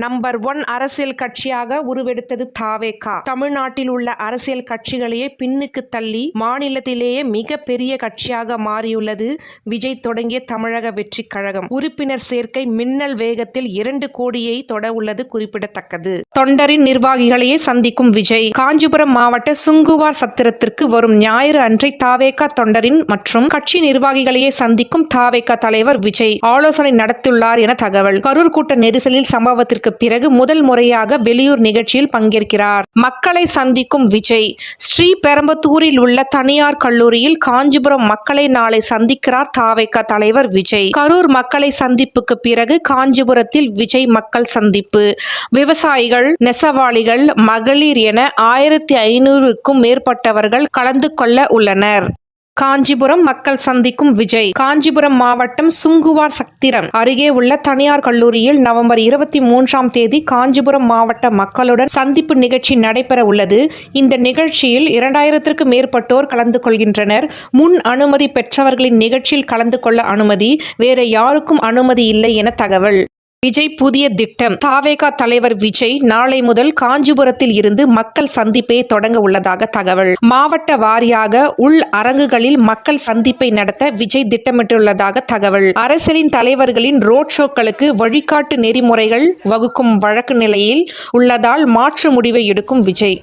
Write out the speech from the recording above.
Number 1 அரசியல் கட்சியாக உருவெடுத்தது தாவேகா. தமிழ்நாட்டில் உள்ள அரசியல் கட்சிகளையே பின்னுக்கு தள்ளி மாநிலத்திலேயே மிக பெரிய கட்சியாக மாறியுள்ளது விஜய் தொடங்கிய தமிழக வெற்றி கழகம். உறுப்பினர் சேர்க்கை மின்னல் வேகத்தில் 2 கோடியை தொட உள்ளது குறிப்பிடத்தக்கது. தொண்டரின் நிர்வாகிகளையே சந்திக்கும் விஜய். காஞ்சிபுரம் மாவட்ட சுங்குவார் சத்திரத்திற்கு வரும் ஞாயிறு அன்றை தாவேகா தொண்டரின் மற்றும் கட்சி நிர்வாகிகளையே சந்திக்கும் தாவேகா தலைவர் விஜய் ஆலோசனை நடத்தியுள்ளார் என தகவல். கரூர் கூட்ட நெரிசலில் சம்பவத்திற்கு பிறகு முதல் முறையாக வெளியூர் நிகழ்ச்சியில் பங்கேற்கிறார். மக்களை சந்திக்கும் விஜய் ஸ்ரீபெரும்புதூரில் உள்ள தனியார் கல்லூரியில் காஞ்சிபுரம் மக்களை நாளை சந்திக்கிறார் தாவேகா தலைவர் விஜய். கரூர் மக்களை சந்திப்புக்கு பிறகு காஞ்சிபுரத்தில் விஜய் மக்கள் சந்திப்பு. விவசாயிகள், நெசவாளிகள், மகளிர் என 1500க்கும் மேற்பட்டவர்கள் கலந்து கொள்ள உள்ளனர். காஞ்சிபுரம் மக்கள் சந்திக்கும் விஜய். காஞ்சிபுரம் மாவட்டம் சுங்குவார் சத்திரம் அருகே உள்ள தனியார் கல்லூரியில் நவம்பர் 23ஆம் தேதி காஞ்சிபுரம் மாவட்ட மக்களுடன் சந்திப்பு நிகழ்ச்சி நடைபெற உள்ளது. இந்த நிகழ்ச்சியில் 2000க்கும் மேற்பட்டோர் கலந்து கொள்கின்றனர். முன் அனுமதி பெற்றவர்களின் நிகழ்ச்சியில் கலந்து கொள்ள அனுமதி, வேற யாருக்கும் அனுமதி இல்லை என தகவல். விஜய் புதிய திட்டம். தாவேகா தலைவர் விஜய் நாளை முதல் காஞ்சிபுரத்தில் இருந்து மக்கள் சந்திப்பை தொடங்க உள்ளதாக தகவல். மாவட்ட வாரியாக உள் அரங்குகளில் மக்கள் சந்திப்பை நடத்த விஜய் திட்டமிட்டுள்ளதாக தகவல். அரசியலின் தலைவர்களின் ரோட் ஷோக்களுக்கு வழிகாட்டு நெறிமுறைகள் வகுக்கும் வழக்கு நிலையில் உள்ளதால் மாற்று முடிவை எடுக்கும் விஜய்.